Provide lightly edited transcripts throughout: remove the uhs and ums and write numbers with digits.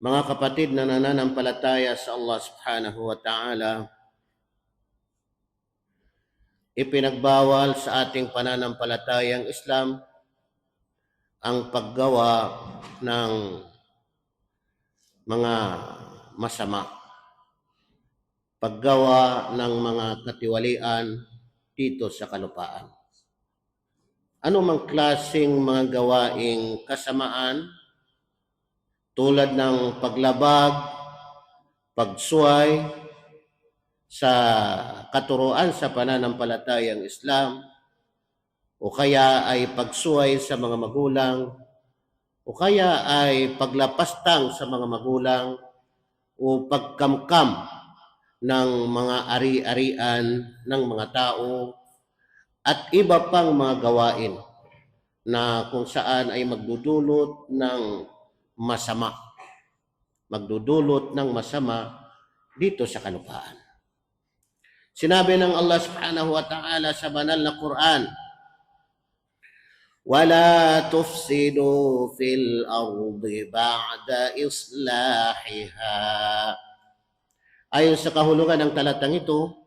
Mga kapatid na nananampalataya sa Allah subhanahu wa ta'ala, ipinagbawal sa ating pananampalatayang Islam ang paggawa ng mga masama, paggawa ng mga katiwalian dito sa kalupaan. Ano mang klaseng mga gawaing kasamaan tulad ng paglabag, pagsuway sa katuruan sa pananampalatayang Islam, o kaya ay pagsuway sa mga magulang, o kaya ay paglapastang sa mga magulang, o pagkamkam ng mga ari-arian ng mga tao, at iba pang mga gawain na kung saan ay magdudulot ng masama. Magdudulot ng masama dito sa kalupaan. Sinabi ng Allah subhanahu wa ta'ala sa banal na Quran, وَلَا تُفْسِدُوا فِي الْأَرْضِ بَعْدَ إِصْلَاحِهَا. Ayon sa kahulugan ng talatang ito,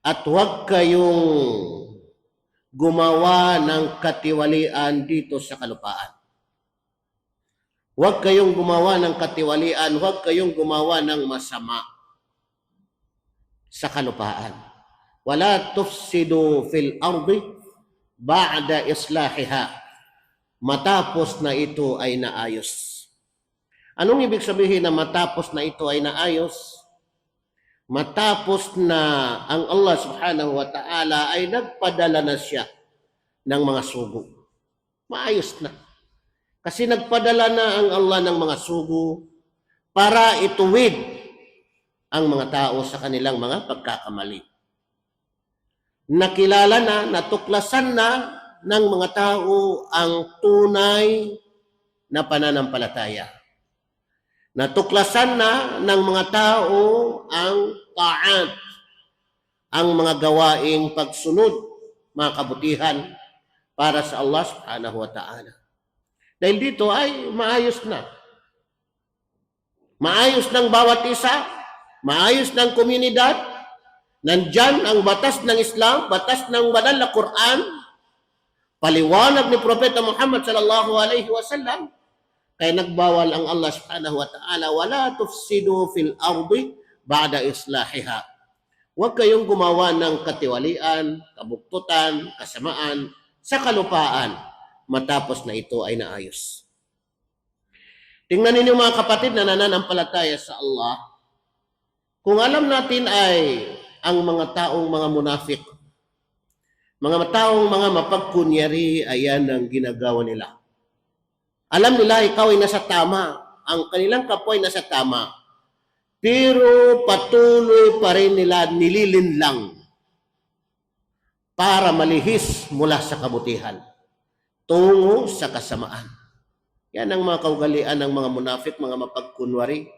at huwag kayong gumawa ng katiwalian dito sa kalupaan. Huwag kayong gumawa ng katiwalian, huwag kayong gumawa ng masama sa kalupaan. Wala tufsidu fil ardi ba'da islahiha. Matapos na ito ay naayos. Anong ibig sabihin na matapos na ito ay naayos? Matapos na ang Allah subhanahu wa ta'ala ay nagpadala na siya ng mga sugo. Maayos na. Kasi nagpadala na ang Allah ng mga sugo para ituwid ang mga tao sa kanilang mga pagkakamali. Nakilala na, natuklasan na ng mga tao ang tunay na pananampalataya. Natuklasan na ng mga tao ang ta'at, ang mga gawaing pagsunod, mga kabutihan para sa Allah subhanahu wa ta'ala. Dahil dito ay maayos na. Maayos ng bawat isa, maayos ng komunidad, nandyan ang batas ng Islam, batas ng banal na Quran, paliwanag ni Propeta Muhammad sallallahu alaihi wasallam, kaya nagbawal ang Allah subhanahu wa ta'ala, wala tufsidu fil ardi ba'da islahiha. Huwag kayong gumawa ng katiwalian, kabuktutan, kasamaan sa kalupaan matapos na ito ay naayos. Tingnan ninyo mga kapatid na nananampalataya sa Allah, kung alam natin ay ang mga taong mga munafik, mga taong mga mapagkunyari, ayan ang ginagawa nila. Alam nila ikaw ay nasa tama, ang kanilang kapwa ay nasa tama, pero patuloy pa rin nila nililinlang para malihis mula sa kabutihan tungo sa kasamaan. Yan ang mga kaugalian ng mga munafik, mga mapagkunwari.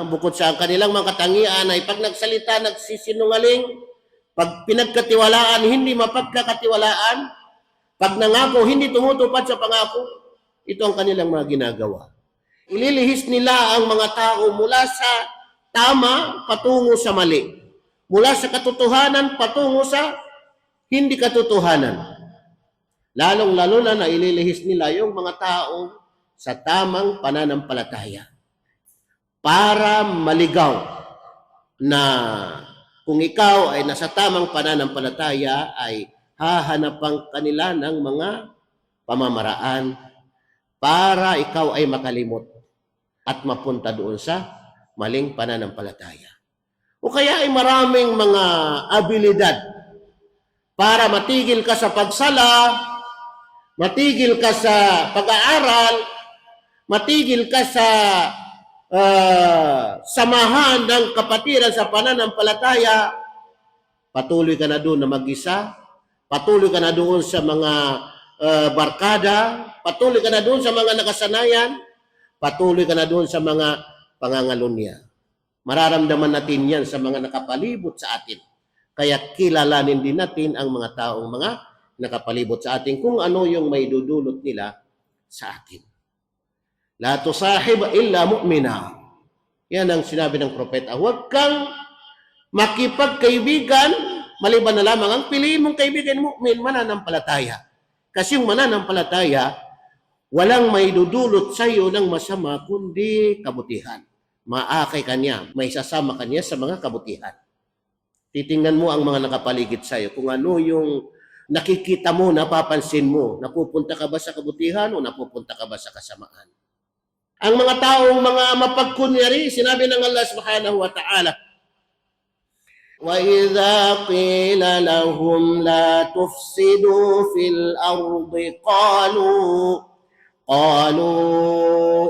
Bukod sa kanilang mga katangian ay pag nagsalita, nagsisinungaling, pag pinagkatiwalaan, hindi mapagkakatiwalaan, pag nangako, hindi tumutupad sa pangako. Ito ang kanilang mga ginagawa. Ililihis nila ang mga tao mula sa tama patungo sa mali. Mula sa katotohanan patungo sa hindi katotohanan. Lalong-lalo na ililihis nila yung mga tao sa tamang pananampalataya. Para maligaw na kung ikaw ay nasa tamang pananampalataya ay hahanapang kanila ng mga pamamaraan para ikaw ay makalimot at mapunta doon sa maling pananampalataya. O kaya ay maraming mga abilidad para matigil ka sa pagsala, matigil ka sa pag-aaral, matigil ka sa samahan ng kapatiran sa pananampalataya, patuloy ka na doon na mag-isa, patuloy ka na doon sa mga barkada, patuloy ka na doon sa mga nakasanayan, patuloy ka na doon sa mga pangangalunya. Mararamdaman natin yan sa mga nakapalibot sa atin. Kaya kilalanin din natin ang mga taong mga nakapalibot sa atin kung ano yung may dudulot nila sa atin. La tusahib illa mu'mina. Yan ang sinabi ng propeta. Huwag kang makipagkaibigan maliban na lamang ang piliin mong kaibigan mu'min, mananampalataya. Kasi yung mananampalataya, walang may dudulot sa iyo ng masama kundi kabutihan. Maakay kanya, may sasama kanya sa mga kabutihan. Titingnan mo ang mga nakapaligid sa iyo kung ano yung nakikita mo, napapansin mo, napupunta ka ba sa kabutihan o napupunta ka ba sa kasamaan. Ang mga taong mga mapagkunyari, sinabi ng Allah subhanahu wa ta'ala, وَإِذَا قِيلَ لَهُمْ لَا تُفْسِدُوا فِي الْأَرْضِ قالوا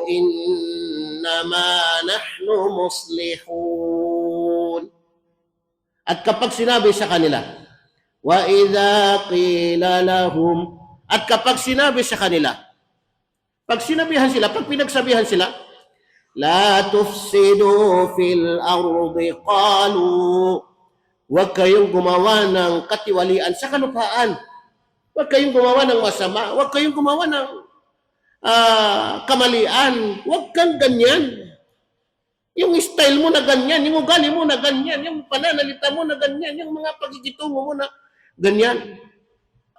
إِنَّمَا نَحْنُ مُصْلِحُونَ. At kapag sinabi sa kanila, وَإِذَا قِيلَ لَهُمْ, at kapag sinabi sa kanila, pag sinabihan sila, pag pinagsabihan sila, لَا تُفْسِدُوا فِي الْأَرْضِ قالوا, huwag kayong gumawa ng katiwalian sa kalupaan. Huwag kayong gumawa ng masama. Huwag kayong gumawa ng kamalian. Huwag kang ganyan. Yung style mo na ganyan, yung ugali mo na ganyan, yung pananalita mo na ganyan, yung mga pagigitungo mo na ganyan.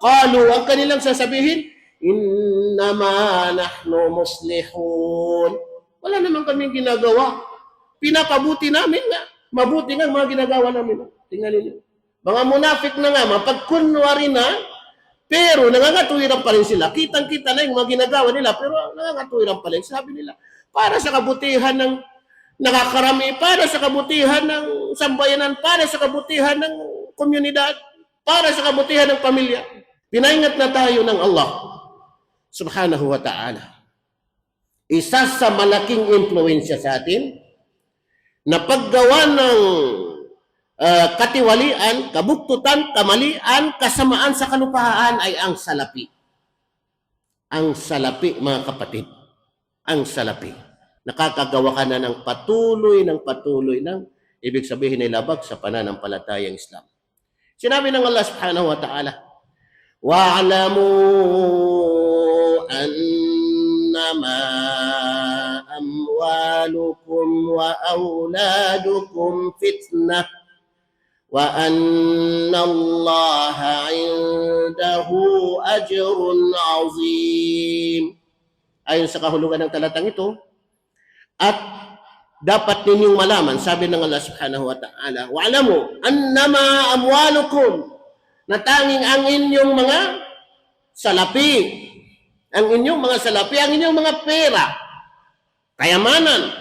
Qalu, ang kanilang sasabihin, innama nahnu muslihun. Wala naman kaming ginagawa. Pinapabuti namin nga. Mabuti nga mga ginagawa namin. Tingnan niyo. Mga munafik na nga, mapagkunwari na, pero nangangatuwiran pa rin sila. Kitang-kita na yung mga ginagawa nila, pero nangangatuwiran pa rin. Sabi nila, para sa kabutihan ng nakakarami, para sa kabutihan ng sambayanan, para sa kabutihan ng komunidad, para sa kabutihan ng pamilya. Pinaingat na tayo ng Allah subhanahu wa ta'ala. Isa sa malaking impluensya sa atin na paggawa ng katiwalian, kabuktutan, kamalian, kasamaan sa kalupaan ay ang salapi. Ang salapi, mga kapatid. Ang salapi. Nakakagawa ka na ng patuloy ng ibig sabihin ay labag sa pananampalatayang Islam. Sinabi ng Allah subhanahu wa ta'ala, wa'alamu annama amwalukum wa auladukum fitnah wa anna Allah 'indahu ajrun 'azim. Ayon sa kahulugan ng talatang ito, at dapat ninyong malaman, sabi ng Allah subhanahu wa ta'ala, wa'alamu annama amwalukum, na tanging ang inyong mga salapi, ang inyong mga pera, kayamanan,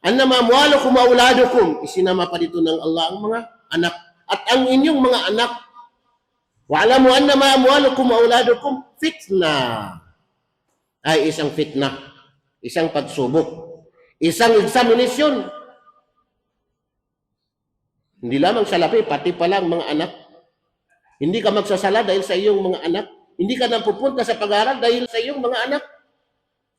annama amwalukum wa auladukum, isinama pa dito ng Allah ang mga anak, at ang inyong mga anak, wa'alamu annama amwalukum wa auladukum fitna, ay isang fitna, isang pagsubok, isang examination. Hindi lamang salapi, pati palang mga anak. Hindi ka magsasala dahil sa iyong mga anak. Hindi ka nang pupunta sa pag-aaral dahil sa iyong mga anak.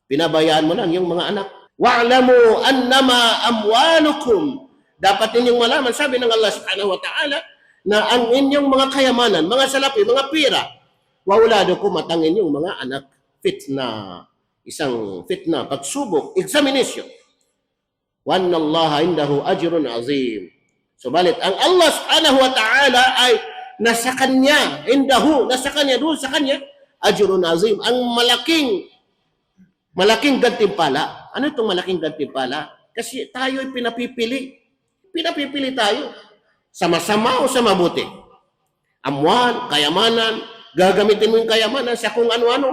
Pinabayaan mo lang yung mga anak. Wa'lamu annama amwalukum. Dapat ninyong malaman, sabi ng Allah subhanahu wa ta'ala, na ang inyong mga kayamanan, mga salapi, mga pira, wa auladukum, at ang inyong mga anak, fitna. Isang fitna, pagsubok, examination. Wa anna Allah 'indahu ajrun 'azim. Subalit ang Allah subhanahu wa ta'ala ay nasa kanya, indahu, nasa kanya, doon sa kanya, ajrun 'azim, ang malaking gantimpala. Ano itong malaking gantimpala? Kasi tayo ay pinapipili. Pinapipili tayo sa masama o sa mabuti. Amwal, kayamanan, gagamitin mo yung kayamanan sa kung ano-ano.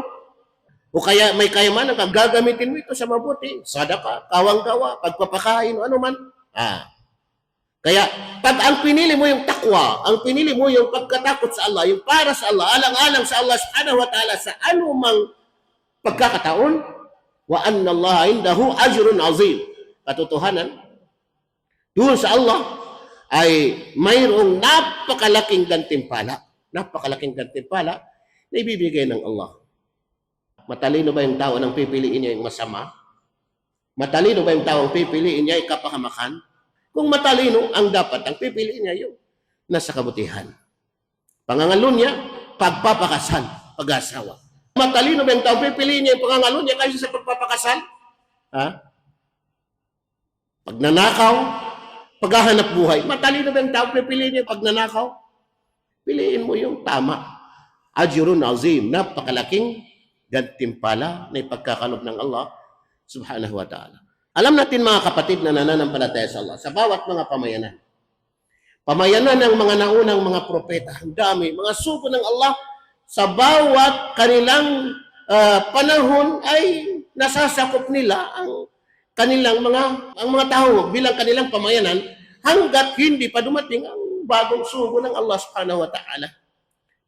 O kaya may kayamanan ka, gagamitin mo ito sa mabuti. Sadaka, kawang-gawa, pagpapakain, ano man. Kaya, pag ang pinili mo yung takwa, ang pinili mo yung pagkatakot sa Allah, yung para sa Allah, alang-alang sa Allah subhanahu wa ta'ala, sa anumang pagkakataon, wa anna Allah indahu ajrun azim. Katotohanan, doon sa Allah, ay mayroong napakalaking gantimpala. Napakalaking gantimpala na ibibigay ng Allah. Matalino ba yung tao nang pipiliin niya yung masama? Matalino ba yung tao ang pipiliin niya yung kapahamakan? Kung matalino, ang dapat ang pipiliin niya yung nasa kabutihan. Pangangalo niya, pagpapakasal, pag-asawa. Matalino ba yung tao pipiliin niya yung pangangalo niya kaysa sa pagpapakasal? Ha? Pagnanakaw, paghahanap buhay. Matalino ba yung tao pipiliin niya pagnanakaw? Piliin mo yung tama. Ajrun azim, napakalaking gantimpala na ipagkakalob ng Allah subhanahu wa ta'ala. Alam natin mga kapatid na nananampalataya sa Allah, sa bawat mga pamayanan. Pamayanan ng mga naunang mga propeta, ang dami, mga sugo ng Allah, sa bawat kanilang panahon ay nasasakop nila ang kanilang mga tao bilang kanilang pamayanan hanggat hindi pa dumating ang bagong sugo ng Allah subhanahu wa ta'ala.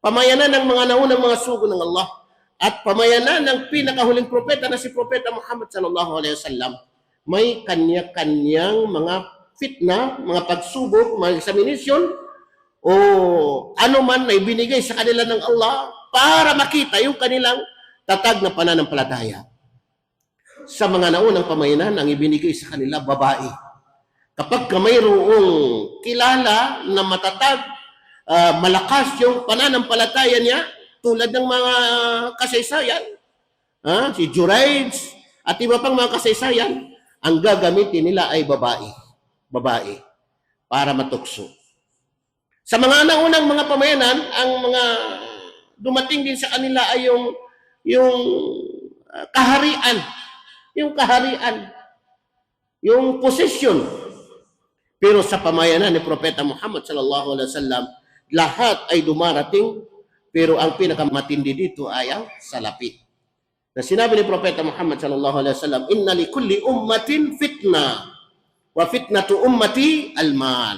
Pamayanan ng mga naunang mga sugo ng Allah at pamayanan ng pinakahuling propeta na si Propeta Muhammad sallallahu alaihi wasallam. May kanya-kanyang mga fitna, mga pagsubok, mga examination o ano man na ibinigay sa kanila ng Allah para makita yung kanilang tatag na pananampalataya. Sa mga naunang pamayanan, ang ibinigay sa kanila babae. Kapag mayroong kilala na matatag, malakas yung pananampalataya niya, tulad ng mga kasaysayan, si Jurayj at iba pang mga kasaysayan, ang gagamitin nila ay babae. Babae. Para matukso. Sa mga naunang mga pamayanan, ang mga dumating din sa kanila ay yung kaharian. Yung kaharian. Yung posisyon. Pero sa pamayanan ni Propeta Muhammad sallallahu alaihi wasallam, lahat ay dumarating, pero ang pinakamatindi dito ay ang salapi. Na sinabi ni Propeta Muhammad sallallahu alaihi wasallam, "Inna li kulli ummatin fitna, wa fitnatu ummati al-mal."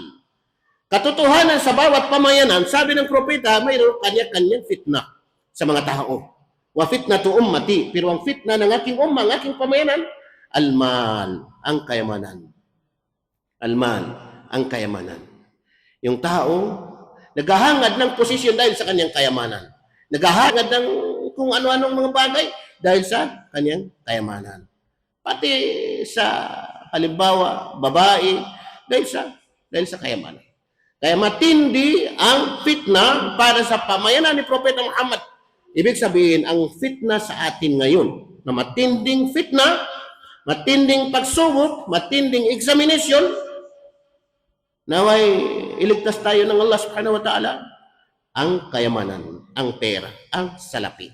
Katotohanan sa bawat pamayanan, sabi ng propeta, mayroon kanya-kanyang fitna sa mga tao. Wa fitnatu ummati, pero ang fitna ng aking umma, ng aking pamayanan, al-mal, ang kayamanan. Al-mal, ang kayamanan. Yung tao, naghahangad ng posisyon dahil sa kanyang kayamanan. Naghahangad ng kung ano-anong mga bagay dahil sa kanyang kayamanan. Pati sa halimbawa, babae, dahil sa kayamanan. Kaya matindi ang fitna para sa pamayanan ni Propeta Muhammad. Ibig sabihin, ang fitna sa atin ngayon, na matinding fitna, matinding pagsubok, matinding examination, naway iligtas tayo ng Allah subhanahu wa ta'ala, ang kayamanan, ang pera, ang salapi.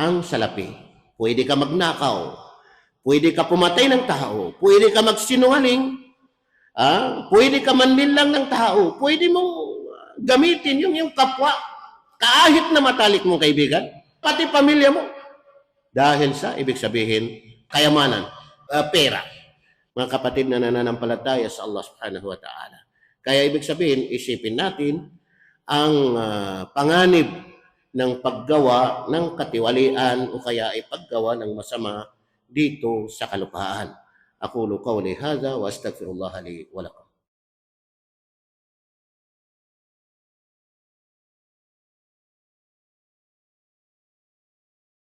Ang salapi. Pwede ka magnakaw, pwede ka pumatay ng tao, pwede ka magsinungaling, pwede ka manlinlang ng tao, pwede mong gamitin yung kapwa, kahit na matalik mong kaibigan, pati pamilya mo. Dahil sa, ibig sabihin, kayamanan, pera. Mga kapatid na nananampalataya sa Allah subhanahu wa ta'ala. Kaya ibig sabihin, isipin natin ang panganib ng paggawa ng katiwalian o kaya ay paggawa ng masama dito sa kalupaan. Aqulu qawli hadha wa astaghfirullah li wa lakum.